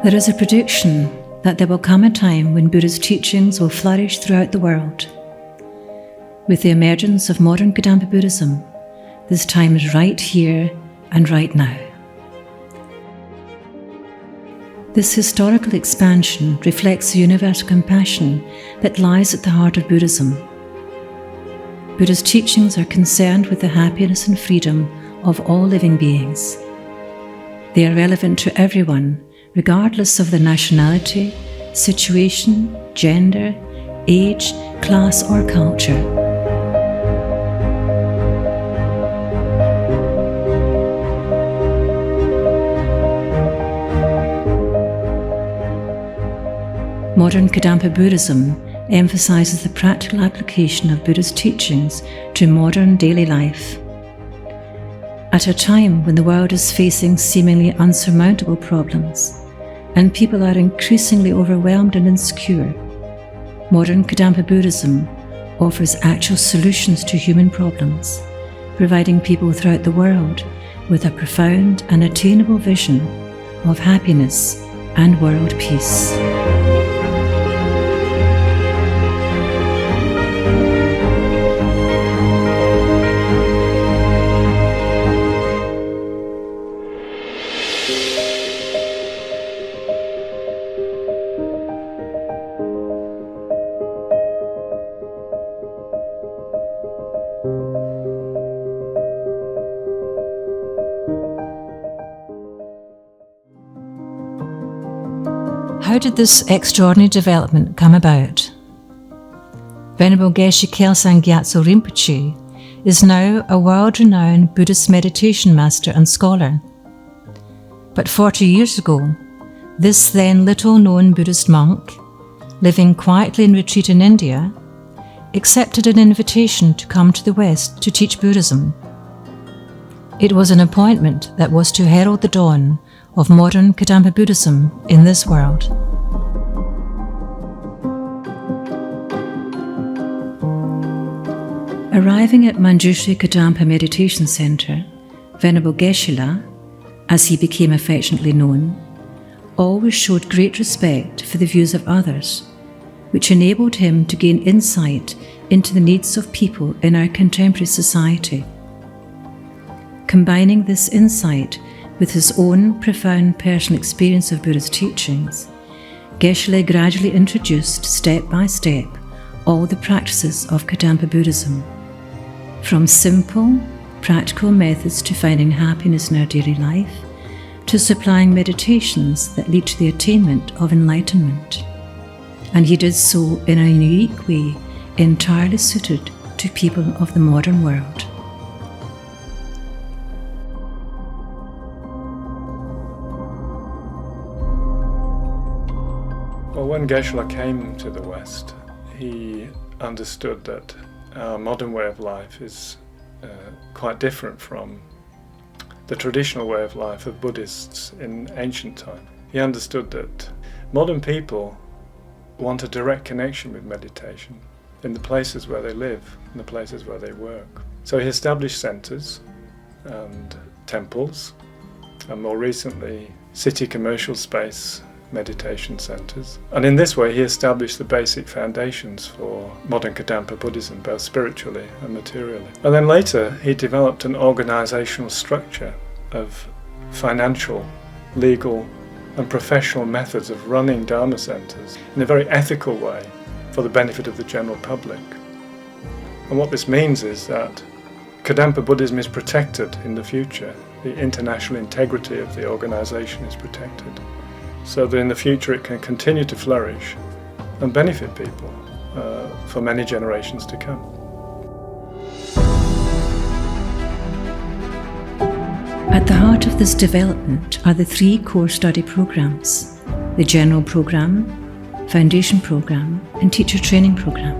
There is a prediction that there will come a time when Buddha's teachings will flourish throughout the world. With the emergence of modern Kadampa Buddhism, this time is right here and right now. This historical expansion reflects the universal compassion that lies at the heart of Buddhism. Buddha's teachings are concerned with the happiness and freedom of all living beings. They are relevant to everyone, regardless of their nationality, situation, gender, age, class, or culture. Modern Kadampa Buddhism emphasizes the practical application of Buddha's teachings to modern daily life. At a time when the world is facing seemingly unsurmountable problems and people are increasingly overwhelmed and insecure, modern Kadampa Buddhism offers actual solutions to human problems, providing people throughout the world with a profound and attainable vision of happiness and world peace. How did this extraordinary development come about? Venerable Gueshe Kelsang Gyatso Rinpoche is now a world-renowned Buddhist meditation master and scholar. But 40 years ago, this then little-known Buddhist monk, living quietly in retreat in India, accepted an invitation to come to the West to teach Buddhism. It was an appointment that was to herald the dawn of modern Kadampa Buddhism in this world. Arriving at Manjushri Kadampa Meditation Center, Venerable Gueshe-la, as he became affectionately known, always showed great respect for the views of others, which enabled him to gain insight into the needs of people in our contemporary society. Combining this insight with his own profound personal experience of Buddha's teachings, Gueshe-la gradually introduced, step by step, all the practices of Kadampa Buddhism, from simple, practical methods to finding happiness in our daily life, to supplying meditations that lead to the attainment of enlightenment. And he did so in a unique way, entirely suited to people of the modern world. Well, when Gueshe-la came to the West, he understood that our modern way of life is quite different from the traditional way of life of Buddhists in ancient time. He understood that modern people want a direct connection with meditation in the places where they live, in the places where they work. So he established centers and temples, and more recently city commercial space meditation centers. And in this way he established the basic foundations for modern Kadampa Buddhism, both spiritually and materially. And then later he developed an organizational structure of financial, legal and professional methods of running Dharma centers in a very ethical way for the benefit of the general public. And what this means is that Kadampa Buddhism is protected in the future. The international integrity of the organization is protected, so that in the future it can continue to flourish and benefit people for many generations to come. At the heart of this development are the three core study programs: the General Program, Foundation Program, and Teacher Training Program.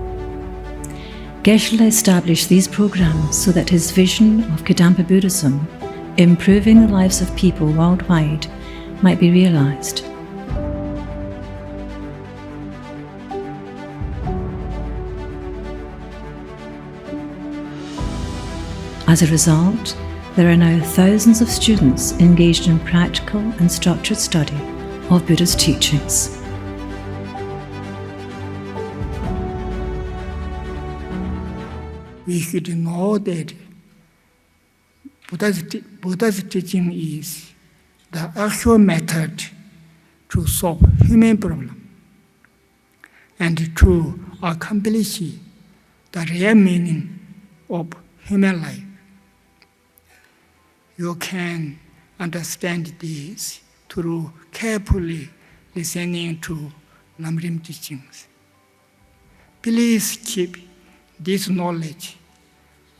Gueshe-la established these programs so that his vision of Kadampa Buddhism, improving the lives of people worldwide, might be realized. As a result, there are now thousands of students engaged in practical and structured study of Buddha's teachings. We should know that Buddha's teaching is the actual method to solve human problem and to accomplish the real meaning of human life. You can understand this through carefully listening to Lamrim teachings. Please keep this knowledge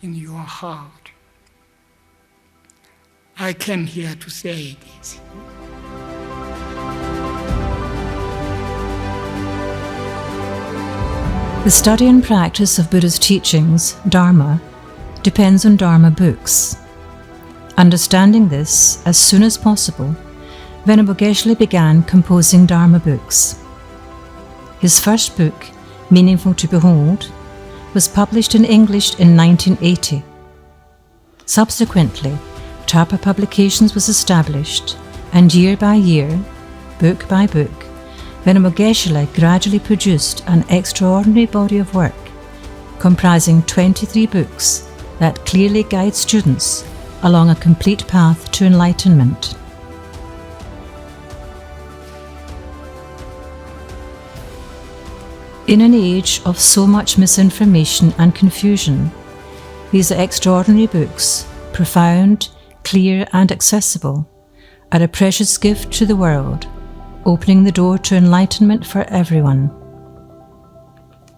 in your heart. I came here to say this. The study and practice of Buddha's teachings, Dharma, depends on Dharma books. Understanding this as soon as possible, Venerable Gueshe-la began composing Dharma books. His first book, Meaningful to Behold, was published in English in 1980. Subsequently, Tarpa Publications was established, and year by year, book by book, Venerable Gueshe-la gradually produced an extraordinary body of work comprising 23 books that clearly guide students along a complete path to enlightenment. In an age of so much misinformation and confusion, these extraordinary books, profound, clear and accessible, are a precious gift to the world, opening the door to enlightenment for everyone.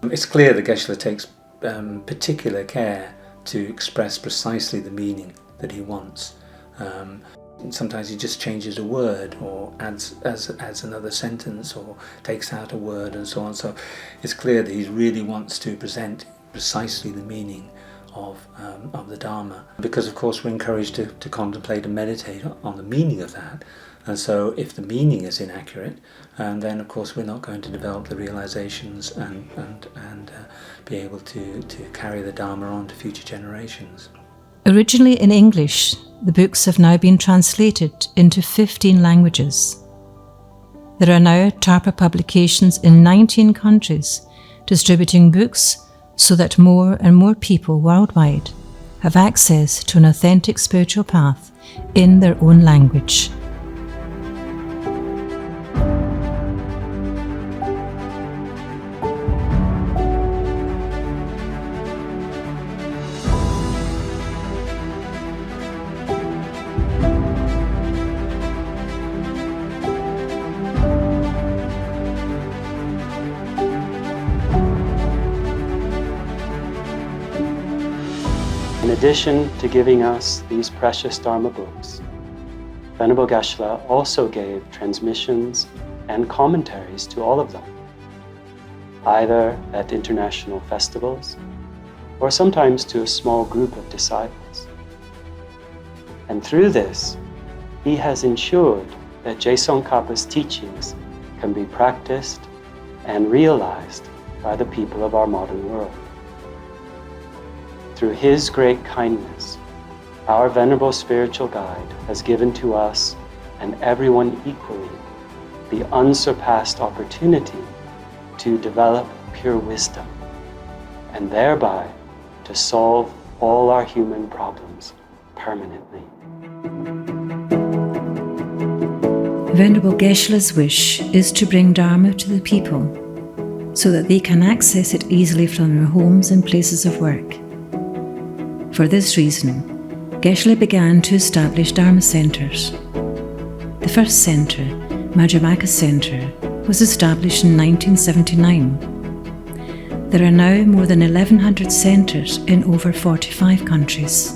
It's clear that Gueshe-la takes particular care to express precisely the meaning that he wants. Sometimes he just changes a word or adds another sentence or takes out a word and so on. So it's clear that he really wants to present precisely the meaning of the Dharma, because of course we're encouraged to contemplate and meditate on the meaning of that. And so if the meaning is inaccurate, then of course we're not going to develop the realizations and be able to carry the Dharma on to future generations. Originally in English, the books have now been translated into 15 languages. There are now Tarpa Publications in 19 countries, distributing books so that more and more people worldwide have access to an authentic spiritual path in their own language. In addition to giving us these precious Dharma books, Venerable Gueshe-la also gave transmissions and commentaries to all of them, either at international festivals or sometimes to a small group of disciples. And through this, he has ensured that Je Tsongkhapa's teachings can be practiced and realized by the people of our modern world. Through his great kindness, our venerable spiritual guide has given to us and everyone equally the unsurpassed opportunity to develop pure wisdom and thereby to solve all our human problems permanently. Venerable Gueshe-la's wish is to bring Dharma to the people so that they can access it easily from their homes and places of work. For this reason, Gueshe-la began to establish Dharma centres. The first centre, Majjhimaka Centre, was established in 1979. There are now more than 1,100 centres in over 45 countries.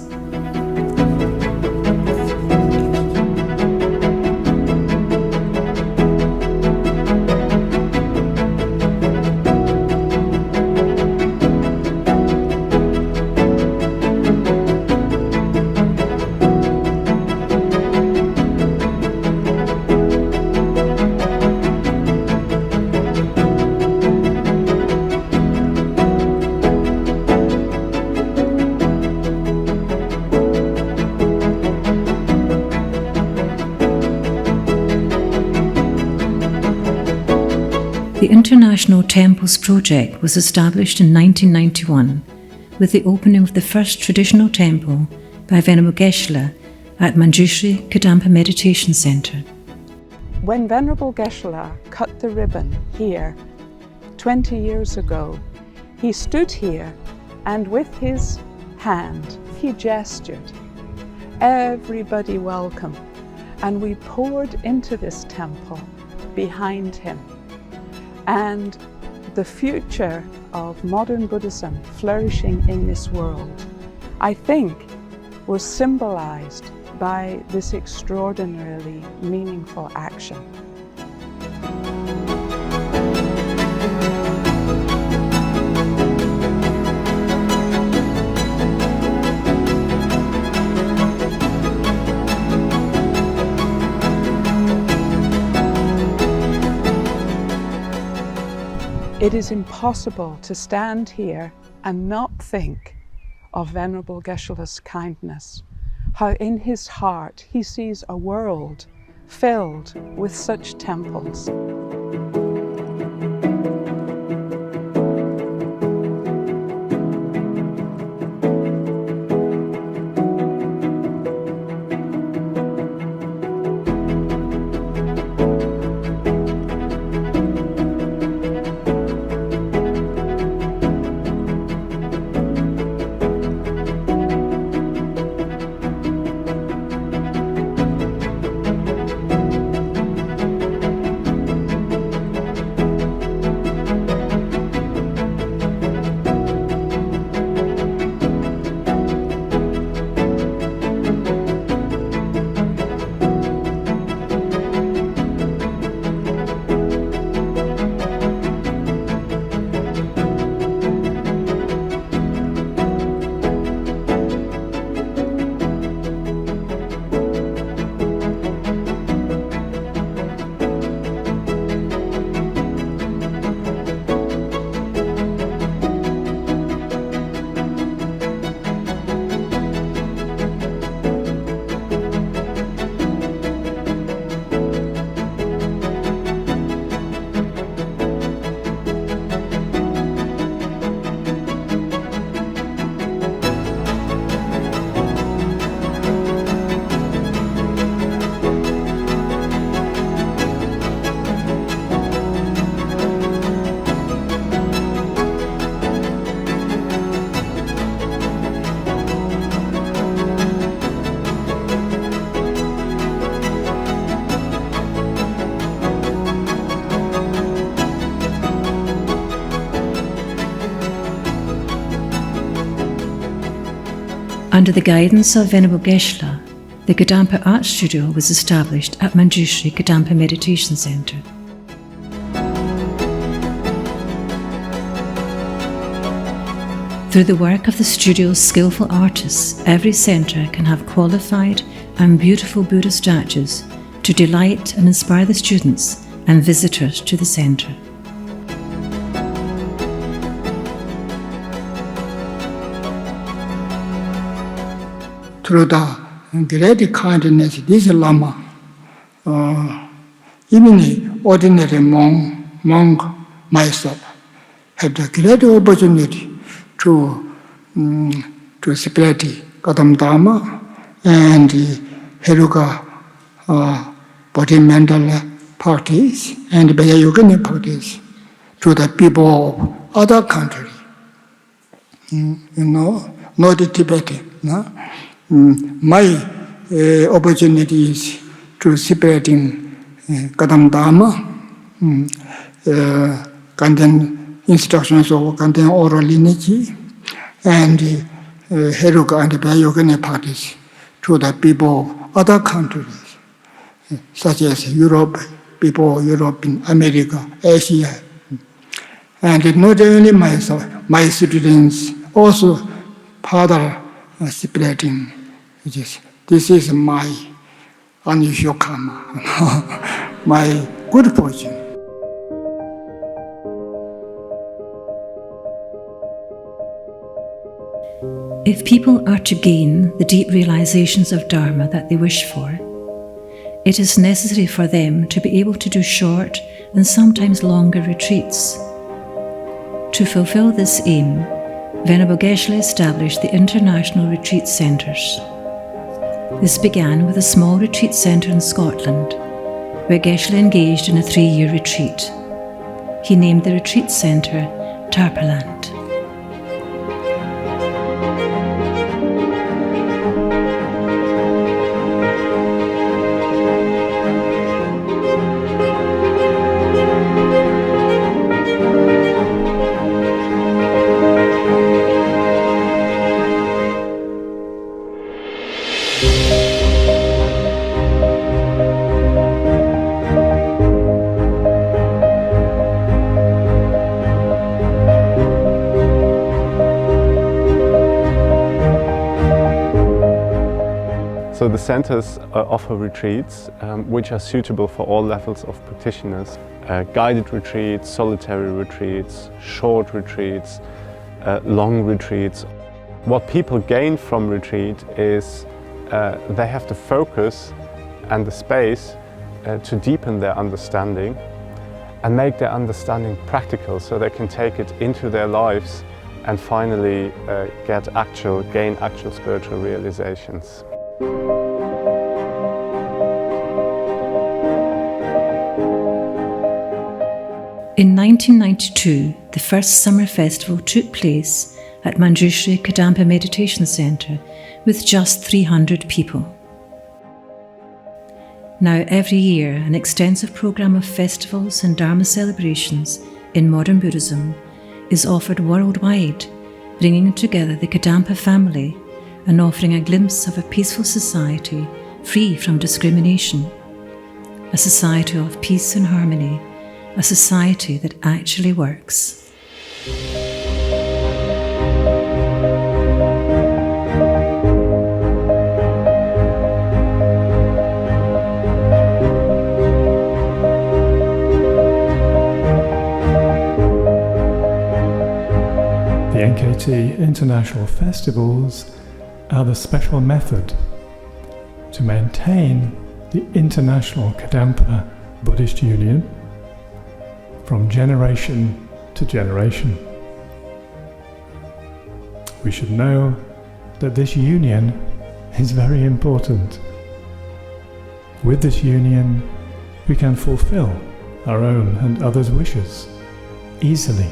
The International Temples project was established in 1991 with the opening of the first traditional temple by Venerable Gueshe-la at Manjushri Kadampa Meditation Center. When Venerable Gueshe-la cut the ribbon here 20 years ago, he stood here and with his hand he gestured, "Everybody welcome," and we poured into this temple behind him. And the future of modern Buddhism flourishing in this world, I think, was symbolized by this extraordinarily meaningful action. It is impossible to stand here and not think of Venerable Gueshe-la's kindness, how in his heart he sees a world filled with such temples. Under the guidance of Venerable Gueshe-la, the Kadampa Art Studio was established at Manjushri Kadampa Meditation Center. Through the work of the studio's skillful artists, every center can have qualified and beautiful Buddha statues to delight and inspire the students and visitors to the center. Through the great kindness, this Lama, even ordinary monk myself, had the great opportunity to spread kadampa and Heruka body mandala practice and Yogini practice to the people of other countries. Not the Tibetan. No? My opportunities to spreading kadampa, content instructions of content oral lineage, and Heruka and Yogini practice to the people of other countries, such as Europe, people Europe, America, Asia. And not only myself, my students also further spreading. This is my unusual karma, my good fortune. If people are to gain the deep realizations of Dharma that they wish for, it is necessary for them to be able to do short and sometimes longer retreats. To fulfill this aim, Venerable Gueshe-la established the International Retreat Centres. This began with a small retreat centre in Scotland, where Gueshe-la engaged in a 3-year retreat. He named the retreat centre Tarpaland. So the centers offer retreats which are suitable for all levels of practitioners. Guided retreats, solitary retreats, short retreats, long retreats. What people gain from retreat is they have the focus and the space to deepen their understanding and make their understanding practical so they can take it into their lives and finally gain actual spiritual realizations. In 1992, the first summer festival took place at Manjushri Kadampa Meditation Centre with just 300 people. Now every year, an extensive programme of festivals and Dharma celebrations in modern Buddhism is offered worldwide, bringing together the Kadampa family and offering a glimpse of a peaceful society free from discrimination, a society of peace and harmony, a society that actually works. The NKT International Festivals are the special method to maintain the International Kadampa Buddhist Union from generation to generation. We should know that this union is very important. With this union, we can fulfill our own and others' wishes easily.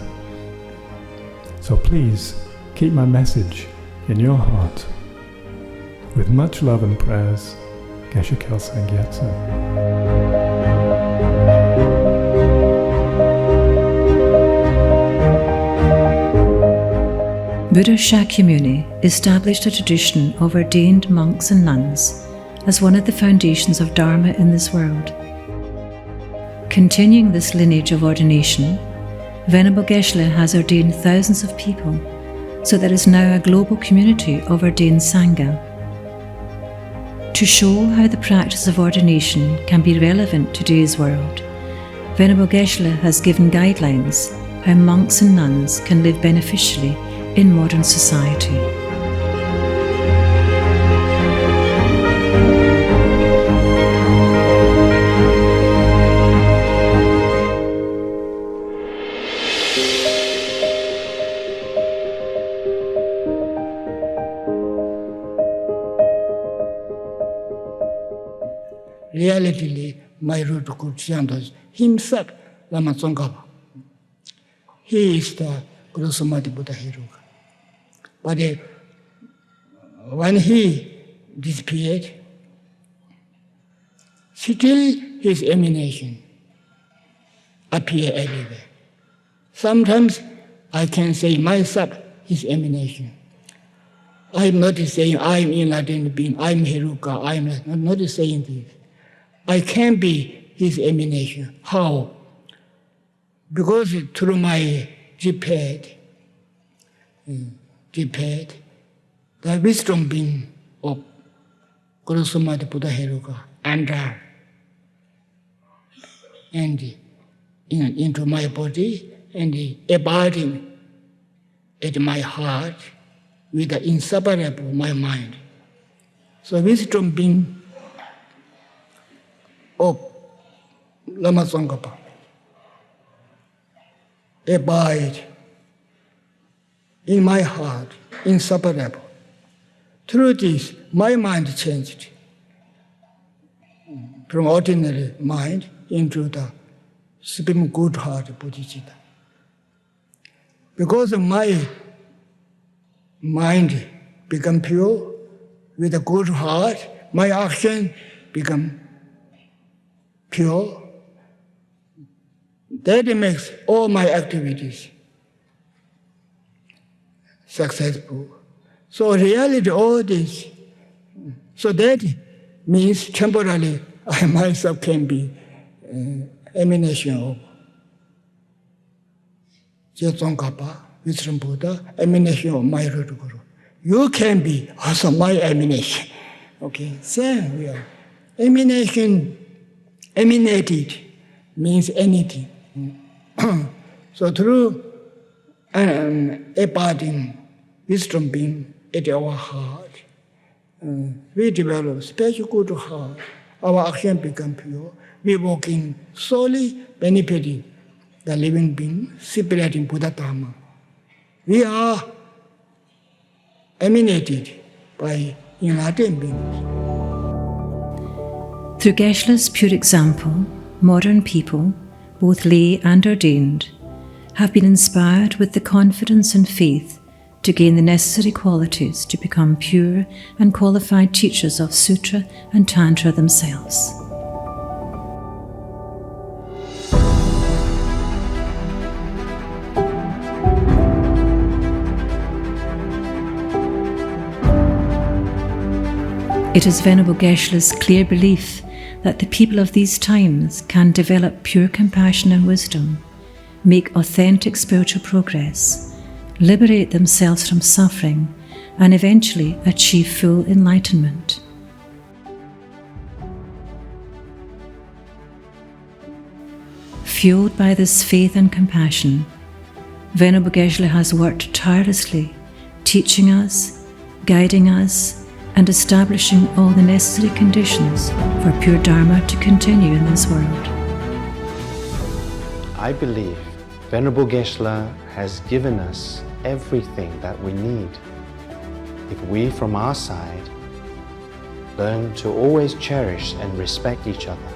So please keep my message in your heart. With much love and prayers, Gueshe Kelsang Gyatso. Buddha Shakyamuni established a tradition of ordained monks and nuns as one of the foundations of Dharma in this world. Continuing this lineage of ordination, Venerable Gueshe-la has ordained thousands of people, so there is now a global community of ordained Sangha. To show how the practice of ordination can be relevant to today's world, Venerable Gueshe-la has given guidelines how monks and nuns can live beneficially in modern society. Reality, my root Kursyandas himself, Lama Tsongkhapa. He is the Guru Samadhi Buddha Hiruka. But when he disappeared, still his emanation appear everywhere. Sometimes I can say myself his emanation. I'm not saying I'm enlightened being, I'm Hiruka, I'm not saying this. I can be his emanation. How? Because through my Jipad, the wisdom being of Guru Samadhi Buddha Hiruka enter and into my body and abiding at my heart with the inseparable my mind. So wisdom being of Lama Tsongkhapa abide in my heart, inseparable. Through this, my mind changed from ordinary mind into the supreme good heart bodhicitta. Because my mind become pure with a good heart, my action become pure. That makes all my activities successful. So reality, all this. So that means temporarily I myself can be emanation of Tsongkhapa, Wisdom Buddha, emanation of my Lord Guru. You can be also my emanation. Okay, same we are. Emanation, emanated means anything. So through abiding wisdom being at our heart, we develop special good heart. Our action become pure. We walking solely benefiting the living being, separating Buddha Dharma. We are emanated by enlightened beings. Through Geshe-la's pure example, modern people, both lay and ordained, have been inspired with the confidence and faith to gain the necessary qualities to become pure and qualified teachers of Sutra and Tantra themselves. It is Venerable Geshe-la's clear belief that the people of these times can develop pure compassion and wisdom, make authentic spiritual progress, liberate themselves from suffering, and eventually achieve full enlightenment. Fueled by this faith and compassion, Venerable Geshe-la has worked tirelessly, teaching us, guiding us, and establishing all the necessary conditions for pure Dharma to continue in this world. I believe Venerable Geshe-la has given us everything that we need. If we from our side learn to always cherish and respect each other,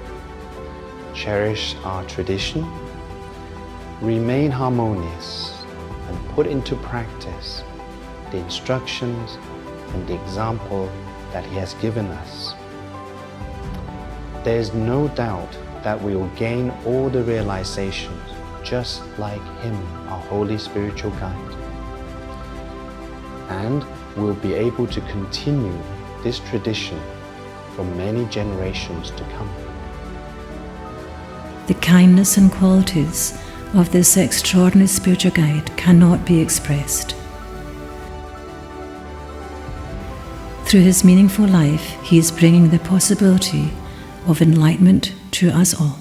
cherish our tradition, remain harmonious, and put into practice the instructions and the example that He has given us, there is no doubt that we will gain all the realizations just like Him, our holy spiritual guide. And we'll be able to continue this tradition for many generations to come. The kindness and qualities of this extraordinary spiritual guide cannot be expressed. Through his meaningful life, he is bringing the possibility of enlightenment to us all.